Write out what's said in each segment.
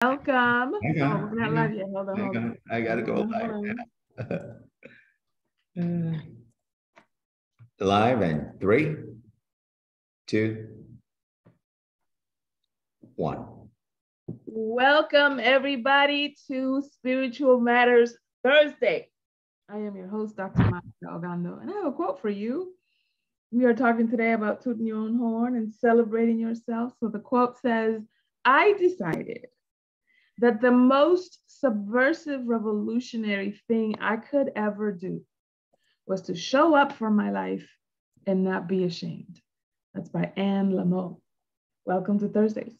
Welcome. Hang on, We're not live yet. Hold on. I gotta go live. Live in 3, 2, 1. Welcome everybody to Spiritual Matters Thursday. I am your host, Dr. Monikah Ogando, and I have a quote for you. We are talking today about tooting your own horn and celebrating yourself. So the quote says, I decided that the most subversive revolutionary thing I could ever do was to show up for my life and not be ashamed. That's by Anne Lamott. Welcome to Thursdays.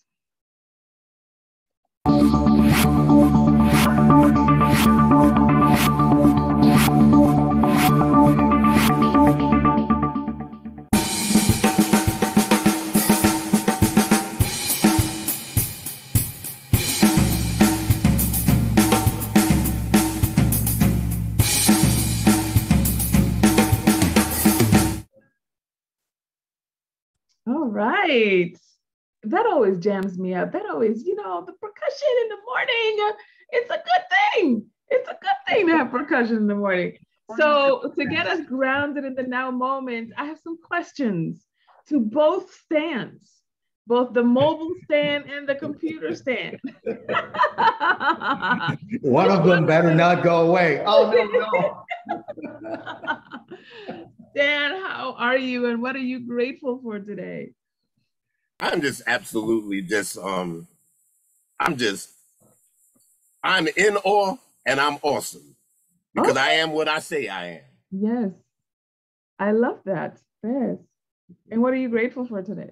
All right. That always jams me up. That always, the percussion in the morning, it's a good thing. It's a good thing to have percussion in the morning. So to get us grounded in the now moment, I have some questions to both stands, both the mobile stand and the computer stand. One of them better not go away. Oh, no. Dan, how are you and what are you grateful for today? I'm just absolutely I'm in awe and I'm awesome because I am what I say I am. Yes. I love that. Yes. And what are you grateful for today?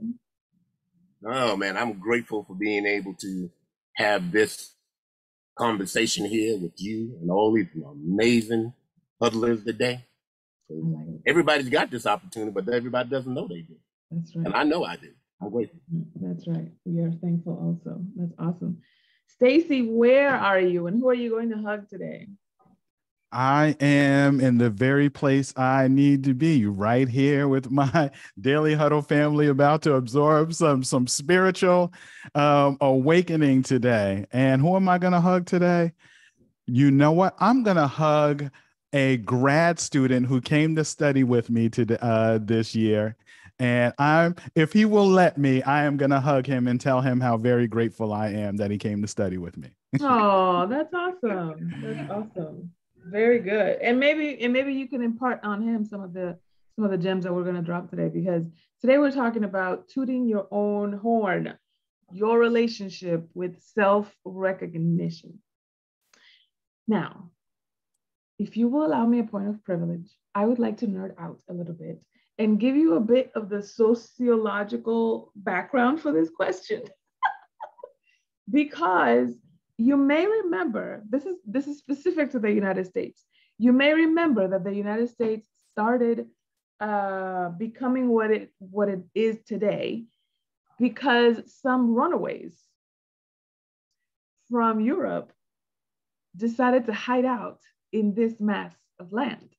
Oh man, I'm grateful for being able to have this conversation here with you and all these amazing huddlers today. Everybody's got this opportunity, but everybody doesn't know they do. That's right. And I know I do. I'm grateful. That's right. We are thankful also. That's awesome. Stacy, where are you and who are you going to hug today? I am in the very place I need to be, right here with my Daily Huddle family, about to absorb some spiritual awakening today. And who am I going to hug today? You know what? I'm going to hug a grad student who came to study with me this year. And if he will let me, I am going to hug him and tell him how very grateful I am that he came to study with me. Oh, that's awesome. That's awesome. Very good. And maybe you can impart on him some of the gems that we're going to drop today, because today we're talking about tooting your own horn, your relationship with self-recognition. Now, if you will allow me a point of privilege, I would like to nerd out a little bit and give you a bit of the sociological background for this question. Because you may remember, this is specific to the United States. You may remember that the United States started becoming what it is today because some runaways from Europe decided to hide out in this mass of land.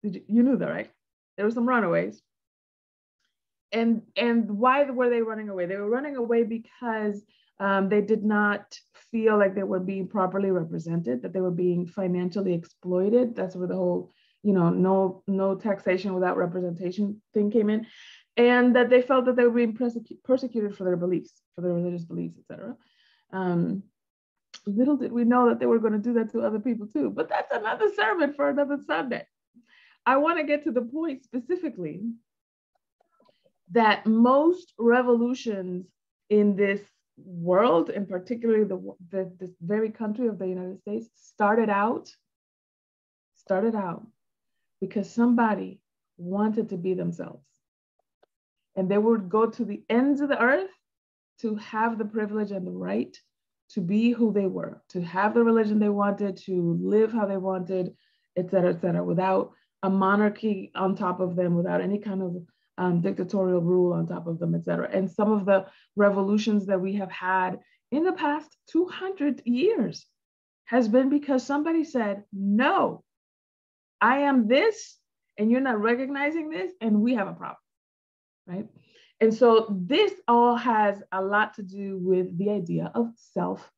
You knew that, right? There were some runaways. And why were they running away? They were running away because they did not feel like they were being properly represented, that they were being financially exploited. That's where the whole, no taxation without representation thing came in. And that they felt that they were being persecuted for their beliefs, for their religious beliefs, etc. Little did we know that they were going to do that to other people too. But that's another sermon for another Sunday. I want to get to the point specifically that most revolutions in this world, and particularly this very country of the United States, started out because somebody wanted to be themselves. And they would go to the ends of the earth to have the privilege and the right to be who they were, to have the religion they wanted, to live how they wanted, et cetera, without a monarchy on top of them, without any kind of dictatorial rule on top of them, et cetera. And some of the revolutions that we have had in the past 200 years has been because somebody said, no, I am this, and you're not recognizing this, and we have a problem, right? And so this all has a lot to do with the idea of self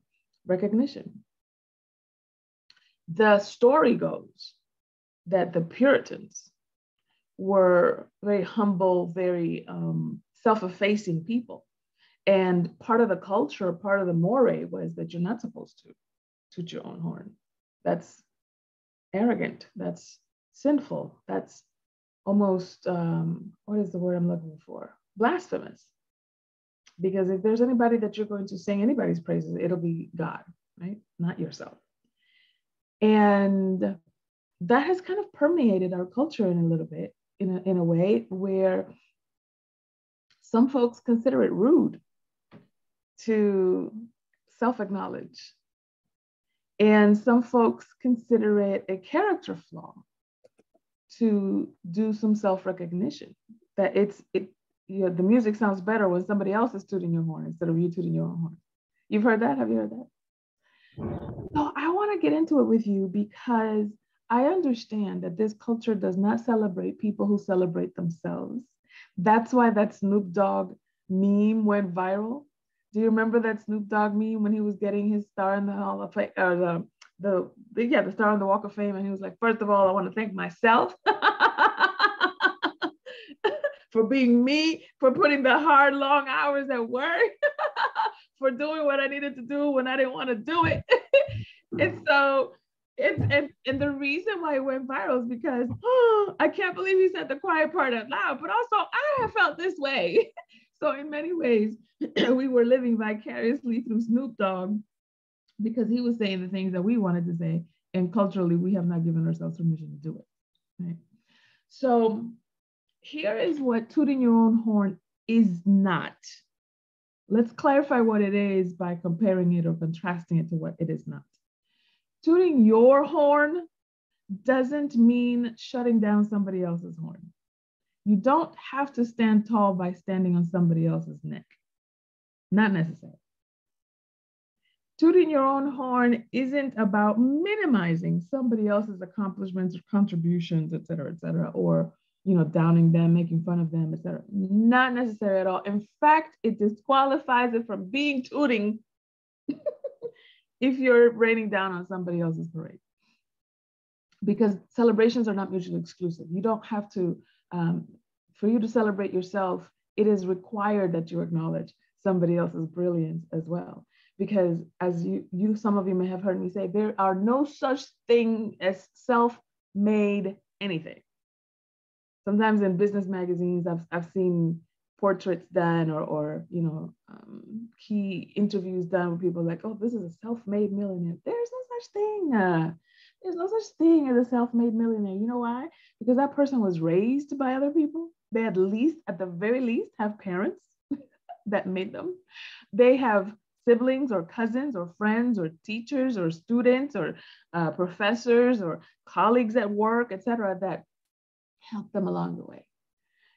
recognition. The story goes that the Puritans were very humble, very self-effacing people. And part of the culture, part of the moray was that you're not supposed to toot your own horn. That's arrogant, that's sinful, that's almost, what is the word I'm looking for? Blasphemous. Because if there's anybody that you're going to sing anybody's praises, it'll be God, right? Not yourself. And that has kind of permeated our culture in a little bit, in a way where some folks consider it rude to self-acknowledge. And some folks consider it a character flaw to do some self-recognition, that the music sounds better when somebody else is tooting your horn instead of you tooting your own horn. You've heard that? Have you heard that? So I want to get into it with you because I understand that this culture does not celebrate people who celebrate themselves. That's why that Snoop Dogg meme went viral. Do you remember that Snoop Dogg meme when he was getting his star in the Hall of Fame, or the star on the Walk of Fame, and he was like, first of all, I want to thank myself for being me, for putting the hard, long hours at work, for doing what I needed to do when I didn't want to do it. And so, and the reason why it went viral is because, I can't believe he said the quiet part out loud, but also I have felt this way. So in many ways, we were living vicariously through Snoop Dogg because he was saying the things that we wanted to say, and culturally, we have not given ourselves permission to do it, right? So here is what tooting your own horn is not. Let's clarify what it is by comparing it or contrasting it to what it is not. Tooting your horn doesn't mean shutting down somebody else's horn. You don't have to stand tall by standing on somebody else's neck. Not necessary. Tooting your own horn isn't about minimizing somebody else's accomplishments or contributions, et cetera, or downing them, making fun of them, et cetera. Not necessary at all. In fact, it disqualifies it from being tooting if you're raining down on somebody else's parade. Because celebrations are not mutually exclusive. You don't have to, for you to celebrate yourself, it is required that you acknowledge somebody else's brilliance as well. Because as some of you may have heard me say, there are no such thing as self-made anything. Sometimes in business magazines, I've seen portraits done or key interviews done with people like, oh, this is a self-made millionaire. There's no such thing. There's no such thing as a self-made millionaire. You know why? Because that person was raised by other people. They at the very least, have parents that made them. They have siblings or cousins or friends or teachers or students or professors or colleagues at work, et cetera, that help them along the way.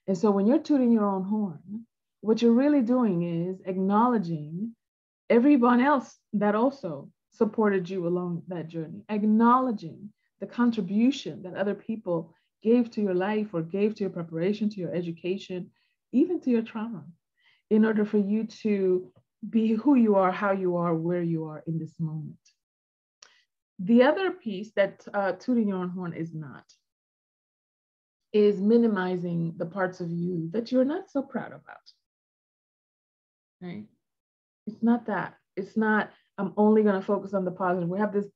And so when you're tooting your own horn, what you're really doing is acknowledging everyone else that also supported you along that journey, acknowledging the contribution that other people gave to your life or gave to your preparation, to your education, even to your trauma, in order for you to be who you are, how you are, where you are in this moment. The other piece that tooting your own horn is not is minimizing the parts of you that you're not so proud about, right? It's not that. It's not, I'm only going to focus on the positive. We have this,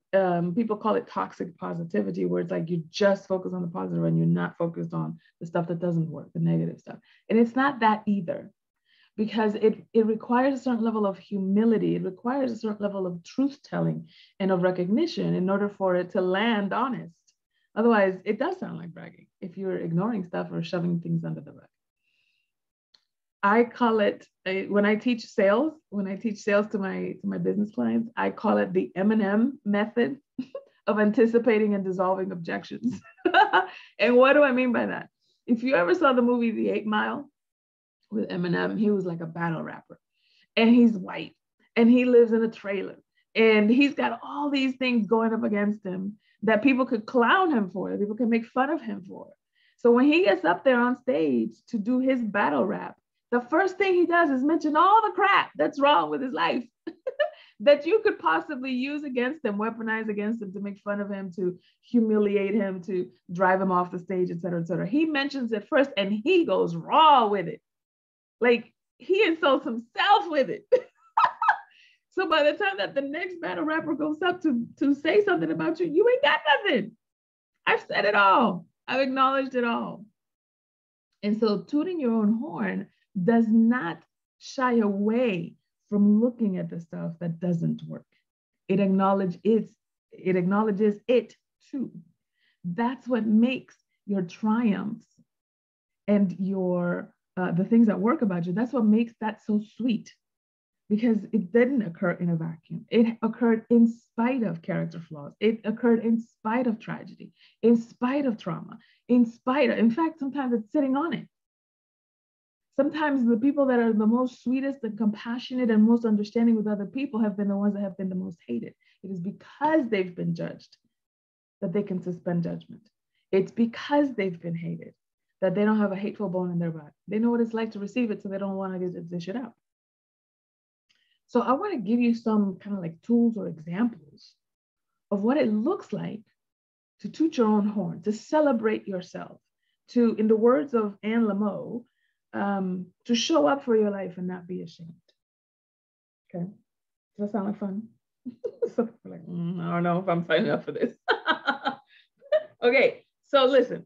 people call it toxic positivity, where it's like you just focus on the positive and you're not focused on the stuff that doesn't work, the negative stuff. And it's not that either, because it requires a certain level of humility. It requires a certain level of truth telling and of recognition in order for it to land honest. Otherwise, it does sound like bragging if you're ignoring stuff or shoving things under the rug. I call it, when I teach sales to my business clients, I call it the M&M method of anticipating and dissolving objections. And what do I mean by that? If you ever saw the movie The 8 Mile with Eminem, he was like a battle rapper, and he's white, and he lives in a trailer, and he's got all these things going up against him that people could clown him for, that people can make fun of him for. So when he gets up there on stage to do his battle rap, the first thing he does is mention all the crap that's wrong with his life. that you could possibly use against him, weaponize against him, to make fun of him, to humiliate him, to drive him off the stage, et cetera, et cetera. He mentions it first and he goes raw with it. Like, he insults himself with it. So by the time that the next battle rapper goes up to say something about you, you ain't got nothing. I've said it all. I've acknowledged it all. And so tooting your own horn does not shy away from looking at the stuff that doesn't work. It acknowledges it too. That's what makes your triumphs and your the things that work about you, that's what makes that so sweet, because it didn't occur in a vacuum. It occurred in spite of character flaws. It occurred in spite of tragedy, in spite of trauma, in fact, sometimes it's sitting on it. Sometimes the people that are the most sweetest and compassionate and most understanding with other people have been the ones that have been the most hated. It is because they've been judged that they can suspend judgment. It's because they've been hated that they don't have a hateful bone in their body. They know what it's like to receive it, so they don't want to get this shit out. So I want to give you some kind of like tools or examples of what it looks like to toot your own horn, to celebrate yourself, to, in the words of Anne Lamott, to show up for your life and not be ashamed. Okay, does that sound like fun? So like, I don't know if I'm signing up for this. Okay, so listen.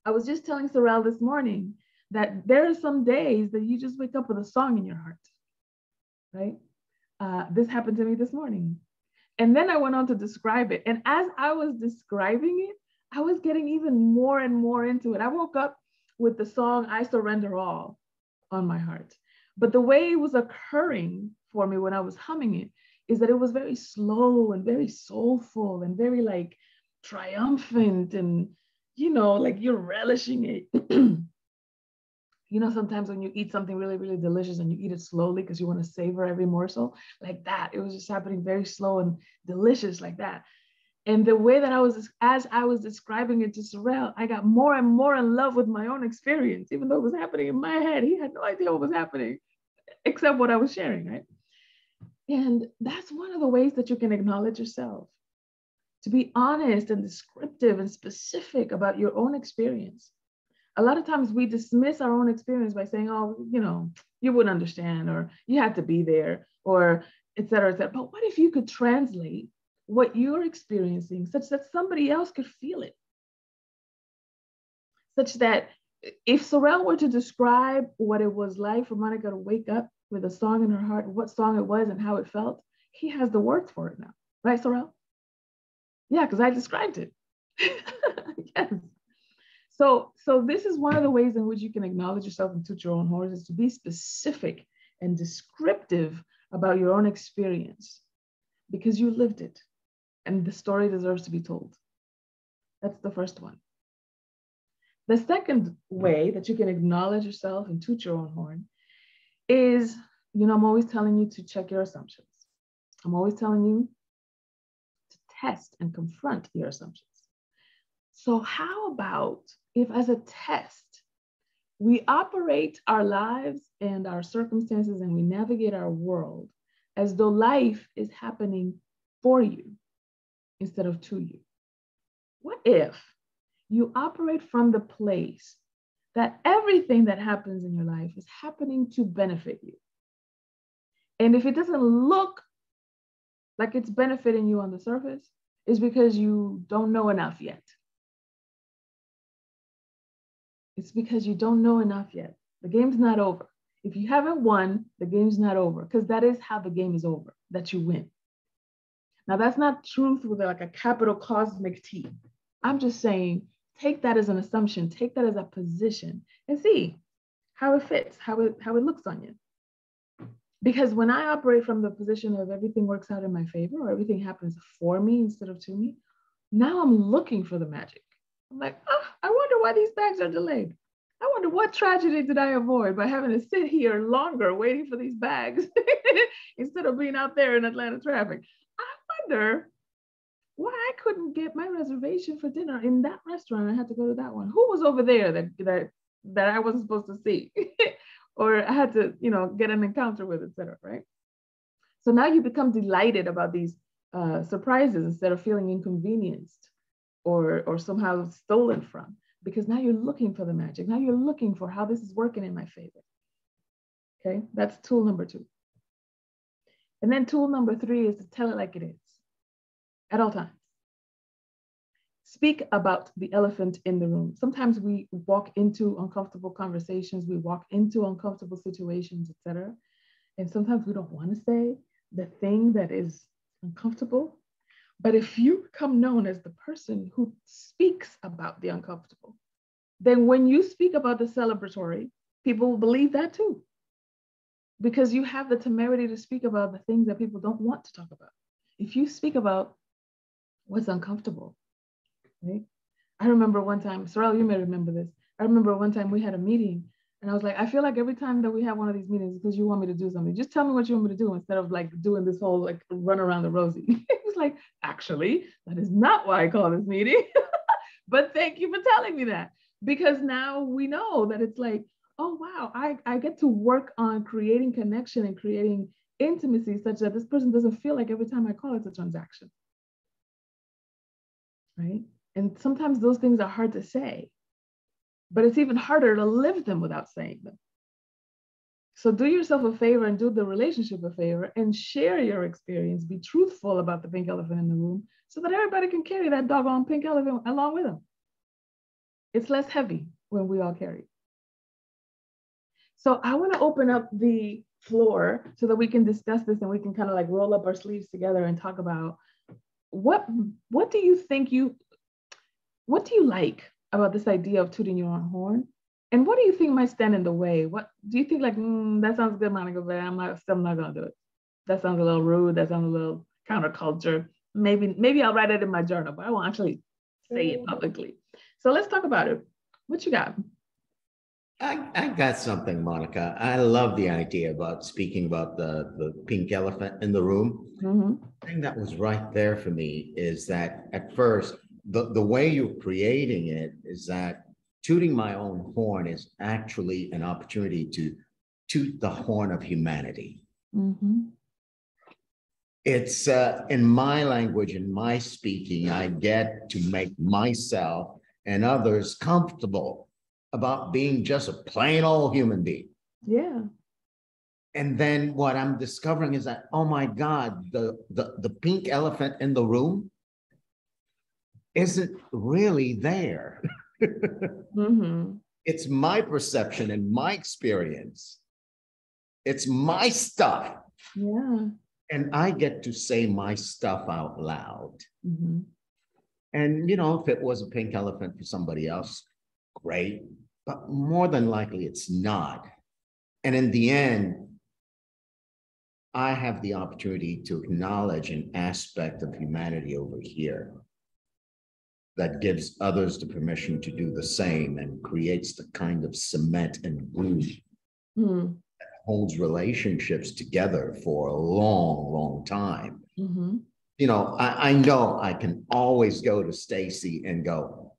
I was just telling Sorrel this morning that there are some days that you just wake up with a song in your heart, right? This happened to me this morning. And then I went on to describe it. And as I was describing it, I was getting even more and more into it. I woke up with the song, I Surrender All, on my heart. But the way it was occurring for me when I was humming it is that it was very slow and very soulful and very like triumphant, and you know, like you're relishing it. You know, sometimes when you eat something really, really delicious and you eat it slowly because you want to savor every morsel, like that. It was just happening very slow and delicious like that. And the way that as I was describing it to Sorrel, I got more and more in love with my own experience, even though it was happening in my head. He had no idea what was happening, except what I was sharing, right? And that's one of the ways that you can acknowledge yourself. To be honest and descriptive and specific about your own experience. A lot of times we dismiss our own experience by saying, oh, you know, you wouldn't understand, or you had to be there, or et cetera, et cetera. But what if you could translate what you're experiencing such that somebody else could feel it? Such that if Sorrel were to describe what it was like for Monikah to wake up with a song in her heart, what song it was and how it felt, he has the words for it now. Right, Sorrel? Yeah, because I described it. Yes. So this is one of the ways in which you can acknowledge yourself and toot your own horn, is to be specific and descriptive about your own experience, because you lived it and the story deserves to be told. That's the first one. The second way that you can acknowledge yourself and toot your own horn is, you know, I'm always telling you to check your assumptions. I'm always telling you to test and confront your assumptions. So how about if, as a test, we operate our lives and our circumstances and we navigate our world as though life is happening for you instead of to you? What if you operate from the place that everything that happens in your life is happening to benefit you? And if it doesn't look like it's benefiting you on the surface, it's because you don't know enough yet. It's because you don't know enough yet. The game's not over. If you haven't won, the game's not over, because that is how the game is over, that you win. Now, that's not truth with like a capital cosmic T. I'm just saying, take that as an assumption, take that as a position, and see how it fits, how it looks on you. Because when I operate from the position of everything works out in my favor, or everything happens for me instead of to me, now I'm looking for the magic. I'm like, oh, I wonder why these bags are delayed. I wonder what tragedy did I avoid by having to sit here longer waiting for these bags instead of being out there in Atlanta traffic. I wonder why I couldn't get my reservation for dinner in that restaurant. I had to go to that one. Who was over there that I wasn't supposed to see? Or I had to, you know, get an encounter with, et cetera, right? So now you become delighted about these surprises instead of feeling inconvenienced or somehow stolen from, because now you're looking for the magic. Now you're looking for how this is working in my favor. Okay, that's tool number 2. And then tool number 3 is to tell it like it is at all times. Speak about the elephant in the room. Sometimes we walk into uncomfortable conversations, we walk into uncomfortable situations, etc. And sometimes we don't want to say the thing that is uncomfortable. But if you become known as the person who speaks about the uncomfortable, then when you speak about the celebratory, people will believe that too. Because you have the temerity to speak about the things that people don't want to talk about. If you speak about what's uncomfortable, right? I remember one time, Sorrel, you may remember this. I remember one time we had a meeting and I was like, I feel like every time that we have one of these meetings, because you want me to do something, just tell me what you want me to do instead of like doing this whole like run around the rosy. It was like, actually, that is not why I call this meeting, but thank you for telling me that. Because now we know that it's like, oh, wow, I get to work on creating connection and creating intimacy such that this person doesn't feel like every time I call it's a transaction, right? And sometimes those things are hard to say, but it's even harder to live them without saying them. So do yourself a favor and do the relationship a favor and share your experience. Be truthful about the pink elephant in the room so that everybody can carry that doggone pink elephant along with them. It's less heavy when we all carry it. So I want to open up the floor so that we can discuss this and we can kind of like roll up our sleeves together and talk about what do you think what do you like about this idea of tooting your own horn? And what do you think might stand in the way? What do you think like, that sounds good, Monica, but I'm still not gonna do it. That sounds a little rude. That sounds a little counterculture. Maybe I'll write it in my journal, but I won't actually say it publicly. So let's talk about it. What you got? I got something, Monica. I love the idea about speaking about the pink elephant in the room. Mm-hmm. The thing that was right there for me is that at first, the way you're creating it is that tooting my own horn is actually an opportunity to toot the horn of humanity. Mm-hmm. It's in my language, in my speaking, I get to make myself and others comfortable about being just a plain old human being. Yeah. And then what I'm discovering is that, oh my God, the pink elephant in the room isn't really there. Mm-hmm. It's my perception and my experience. It's my stuff. Yeah. And I get to say my stuff out loud. Mm-hmm. And, if it was a pink elephant for somebody else, great. But more than likely, it's not. And in the end, I have the opportunity to acknowledge an aspect of humanity over here that gives others the permission to do the same and creates the kind of cement and glue that holds relationships together for a long, long time. Mm-hmm. I know I can always go to Stacy and go,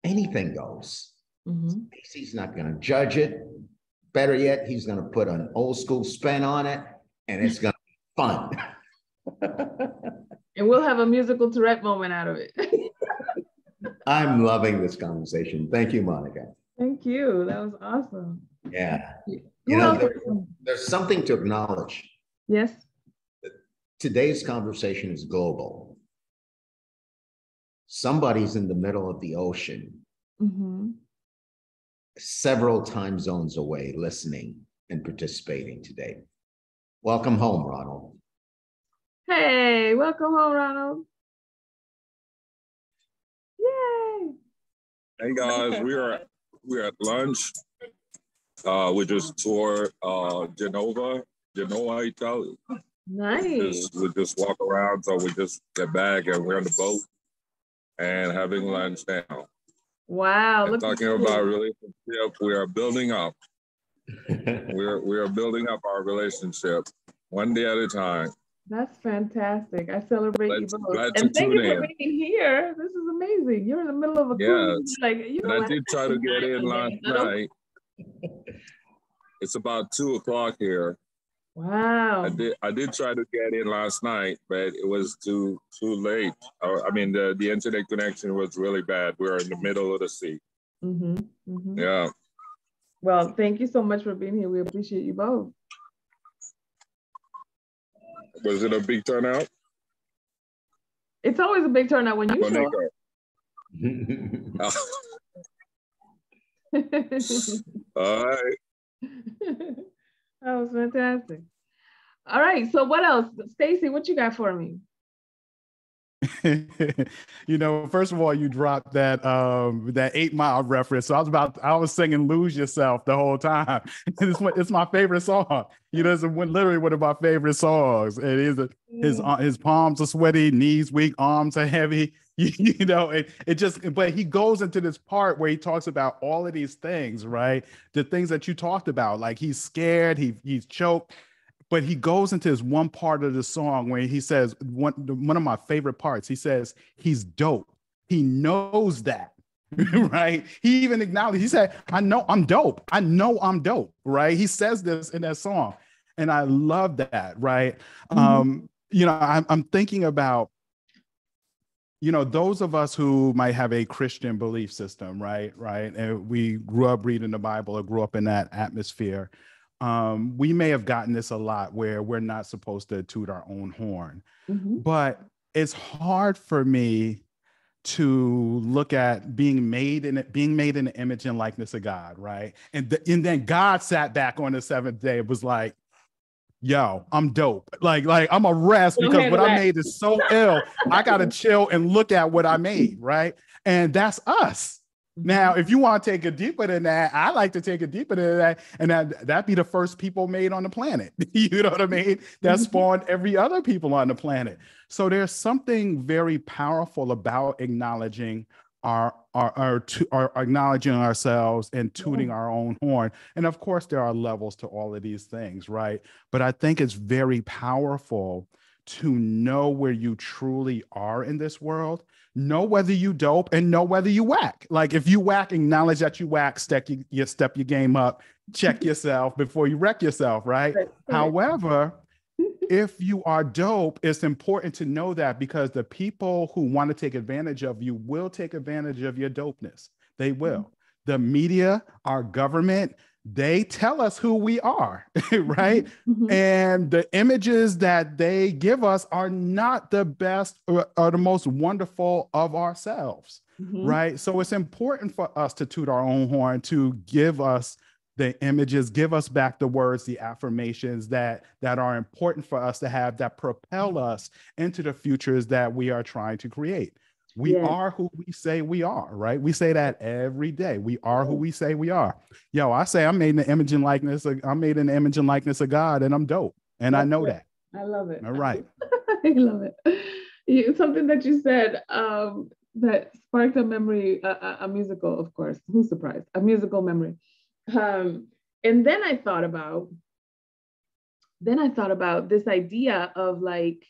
anything goes. Mm-hmm. Stacy's not going to judge it. Better yet, he's going to put an old school spin on it, and it's going to be fun. And we'll have a musical Tourette moment out of it. I'm loving this conversation. Thank you, Monica. Thank you. That was awesome. Yeah. Else? There's something to acknowledge. Yes. Today's conversation is global. Somebody's in the middle of the ocean, several time zones away, listening and participating today. Welcome home, Ronald. Hey, welcome home, Ronald. Yay. Hey guys, we're at lunch. We just toured Genoa, Italy. Nice. We just walk around, so we just get back and we're on the boat and having lunch now. Wow. And talking about relationship, we are building up. we are building up our relationship one day at a time. That's fantastic. I celebrate you both. And thank you for being here. This is amazing. You're in the middle of a cruise. Like, and I did try to get in last night. It's about 2:00 here. Wow. I did try to get in last night, but it was too late. I mean, the internet connection was really bad. We were in the middle of the sea. Mm-hmm. Mm-hmm. Yeah. Well, thank you so much for being here. We appreciate you both. Was it a big turnout? It's always a big turnout when you show Monikah. All right. That was fantastic. All right. So what else? Stacy, what you got for me? You know, first of all, you dropped that 8 Mile reference. So I was singing "Lose Yourself" the whole time. It's my favorite song. You know, it's literally one of my favorite songs. It is his palms are sweaty, knees weak, arms are heavy. You know, but he goes into this part where he talks about all of these things, right? The things that you talked about, like he's scared, he's choked. But he goes into this one part of the song where he says, one of my favorite parts, he says, he's dope. He knows that, right? He even acknowledged, he said, I know I'm dope. I know I'm dope, right? He says this in that song. And I love that, right? You know, I'm thinking about, you know, those of us who might have a Christian belief system, right? And we grew up reading the Bible or grew up in that atmosphere. We may have gotten this a lot where we're not supposed to toot our own horn, but it's hard for me to look at being made in the image and likeness of God, right? And then God sat back on the seventh day and was like, yo, I'm dope. Like I'm a rest because what I made is so ill. I gotta chill and look at what I made, right? And that's us. Now, if you want to take it deeper than that, I like to take it deeper than that, and that'd be the first people made on the planet. You know what I mean? That spawned every other people on the planet. So there's something very powerful about acknowledging acknowledging ourselves and tooting our own horn. And of course, there are levels to all of these things, right? But I think it's very powerful to know where you truly are in this world, know whether you dope and know whether you whack. Like if you whack, acknowledge that you whack, step your game up, check yourself before you wreck yourself, right? However, if you are dope, it's important to know that because the people who want to take advantage of you will take advantage of your dopeness. They will. The media, our government, they tell us who we are, right? And the images that they give us are not the best or the most wonderful of ourselves, right? So it's important for us to toot our own horn, to give us the images, give us back the words, the affirmations that are important for us to have, that propel us into the futures that we are trying to create. We are who we say we are, right? We say that every day. We are who we say we are. Yo, I say I'm made in the image and likeness. I'm made in the image and likeness of God, and I'm dope. And I know that. I love it. All right. I love it. Something that you said that sparked a memory, a musical, of course. Who's surprised? A musical memory. And then I thought about this idea of like,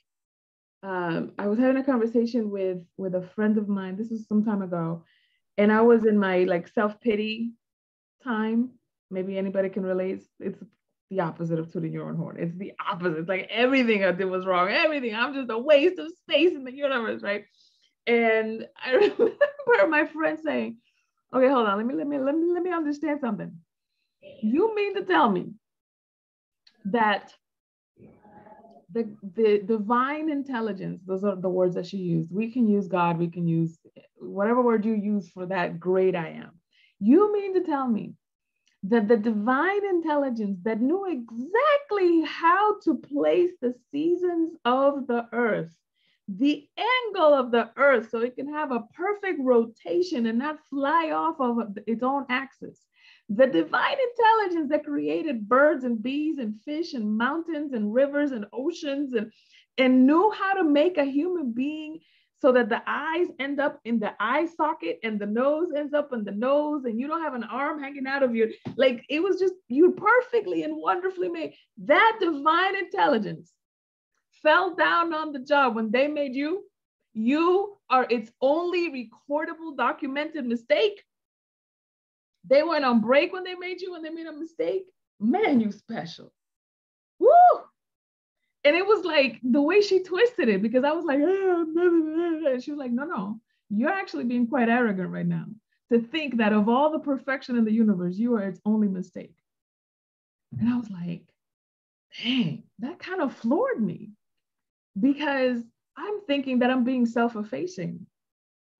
I was having a conversation with a friend of mine. This was some time ago, and I was in my like self-pity time. Maybe anybody can relate. It's the opposite of tooting your own horn. It's the opposite. It's like everything I did was wrong. Everything. I'm just a waste of space in the universe, right? And I remember my friend saying, "Okay, hold on. Let me understand something. You mean to tell me that the divine intelligence," those are the words that she used. We can use God, we can use whatever word you use for that great I am. You mean to tell me that the divine intelligence that knew exactly how to place the seasons of the earth, the angle of the earth, so it can have a perfect rotation and not fly off of its own axis, the divine intelligence that created birds and bees and fish and mountains and rivers and oceans and knew how to make a human being so that the eyes end up in the eye socket and the nose ends up in the nose and you don't have an arm hanging out of your, like, it was just, you perfectly and wonderfully made. That divine intelligence fell down on the job when they made you. You are its only recordable, documented mistake. They went on break when they made you, when they made a mistake. Man, you special. woo. And it was like the way she twisted it, because I was like, and she was like, no, you're actually being quite arrogant right now to think that of all the perfection in the universe, you are its only mistake. And I was like, dang, that kind of floored me, because I'm thinking that I'm being self-effacing.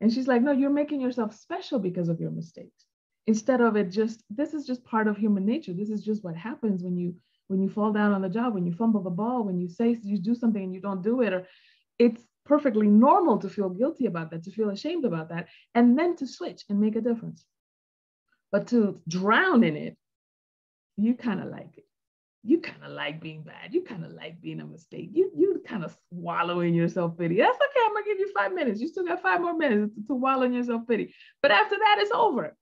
And she's like, no, you're making yourself special because of your mistakes. Instead of it just, this is just part of human nature. This is just what happens when you fall down on the job, when you fumble the ball, when you say you do something and you don't do it, or it's perfectly normal to feel guilty about that, to feel ashamed about that, and then to switch and make a difference. But to drown in it, you kind of like it. You kind of like being bad. You kind of like being a mistake. You kind of wallow in your self-pity. That's okay. I'm gonna give you 5 minutes. You still got 5 more minutes to wallow in your self-pity. But after that, it's over.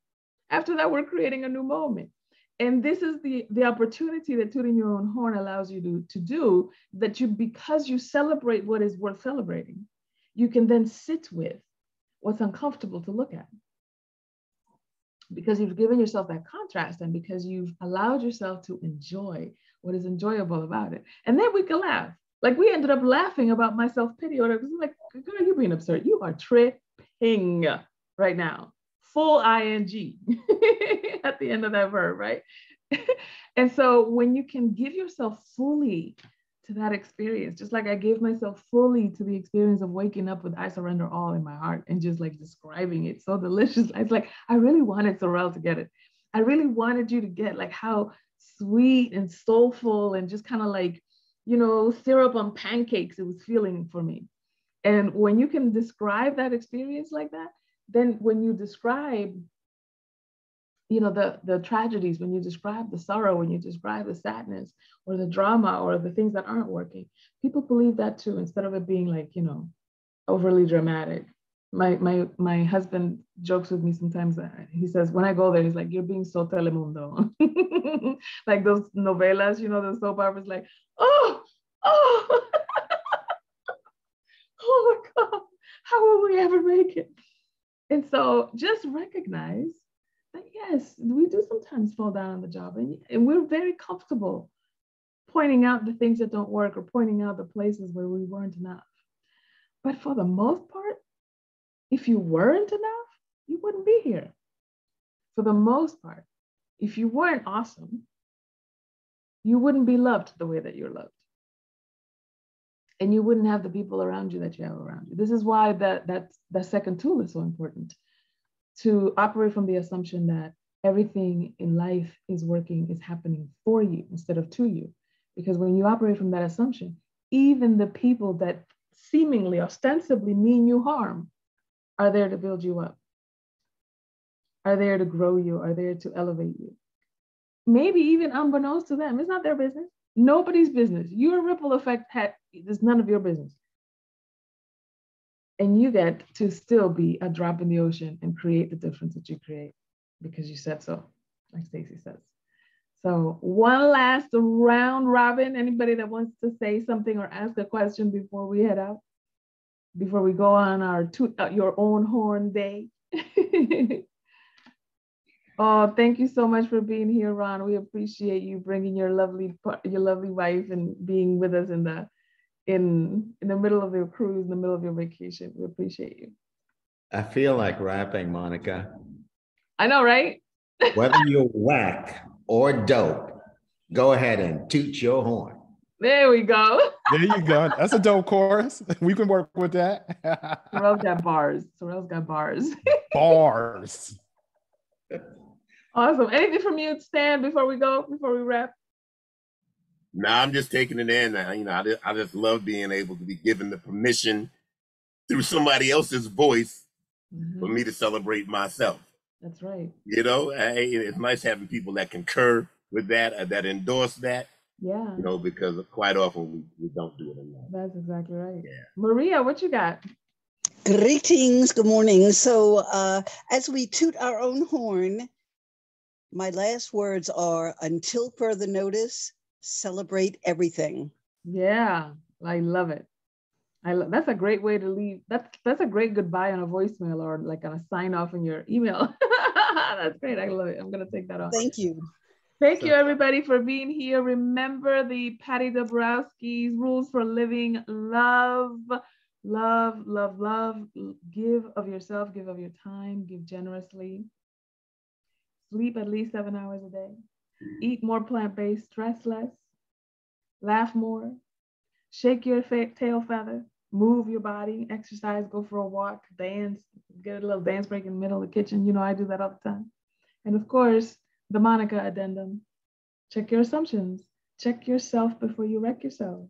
After that, we're creating a new moment. And this is the opportunity that tooting your own horn allows you to do, that because you celebrate what is worth celebrating, you can then sit with what's uncomfortable to look at. Because you've given yourself that contrast, and because you've allowed yourself to enjoy what is enjoyable about it. And then we can laugh. Like, we ended up laughing about my self-pity order, because I'm like, girl, you're being absurd. You are tripping right now. Full ing at the end of that verb, right? And so when you can give yourself fully to that experience, just like I gave myself fully to the experience of waking up with I surrender all in my heart, and just like describing it so delicious. It's like, I really wanted Sorrel to get it. I really wanted you to get like how sweet and soulful and just kind of like, syrup on pancakes it was feeling for me. And when you can describe that experience like that, then when you describe, the tragedies, when you describe the sorrow, when you describe the sadness or the drama or the things that aren't working, people believe that too, instead of it being like, overly dramatic. My husband jokes with me sometimes. He says, when I go there, he's like, you're being so Telemundo. Like those novelas, the soap operas, like, oh, oh my God, how will we ever make it? And so just recognize that, yes, we do sometimes fall down on the job, and we're very comfortable pointing out the things that don't work, or pointing out the places where we weren't enough. But for the most part, if you weren't enough, you wouldn't be here. For the most part, if you weren't awesome, you wouldn't be loved the way that you're loved. And you wouldn't have the people around you that you have around you. This is why that second tool is so important, to operate from the assumption that everything in life is happening for you instead of to you. Because when you operate from that assumption, even the people that seemingly, ostensibly mean you harm are there to build you up, are there to grow you, are there to elevate you. Maybe even unbeknownst to them. It's not their business. Nobody's business. Your ripple effect is none of your business. And you get to still be a drop in the ocean and create the difference that you create because you said so, like Stacey says. So one last round robin. Anybody that wants to say something or ask a question before we head out? Before we go on our toot out your own horn day? Oh, thank you so much for being here, Ron. We appreciate you bringing your lovely wife and being with us in the middle of your cruise, in the middle of your vacation. We appreciate you. I feel like rapping, Monica. I know, right? Whether you're whack or dope, go ahead and toot your horn. There we go. There you go. That's a dope chorus. We can work with that. Sorrel's got bars. Sorrel's got bars. Bars. Awesome. Anything from you, Stan, before we wrap? No, I'm just taking it in. I just love being able to be given the permission through somebody else's voice for me to celebrate myself. That's right. It's nice having people that concur with that, that endorse that. Yeah. Because quite often we don't do it enough. That's exactly right. Yeah. Maria, what you got? Greetings. Good morning. So as we toot our own horn, my last words are, until further notice, celebrate everything. Yeah, I love it. That's a great way to leave. That's a great goodbye on a voicemail or like on a sign off in your email. That's great. I love it. I'm going to take that on. Thank you. Thank you, everybody, for being here. Remember the Patty Dabrowski's rules for living: love, love, love, love. Give of yourself, give of your time, give generously. Sleep at least 7 hours a day. Eat more plant-based, stress less, laugh more, shake your tail feather, move your body, exercise, go for a walk, dance, get a little dance break in the middle of the kitchen. You know, I do that all the time. And of course, the Monikah addendum. Check your assumptions. Check yourself before you wreck yourself,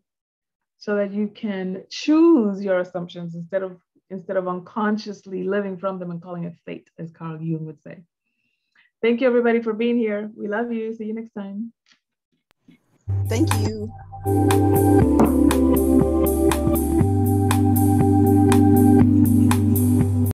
so that you can choose your assumptions instead of unconsciously living from them and calling it fate, as Carl Jung would say. Thank you, everybody, for being here. We love you. See you next time. Thank you.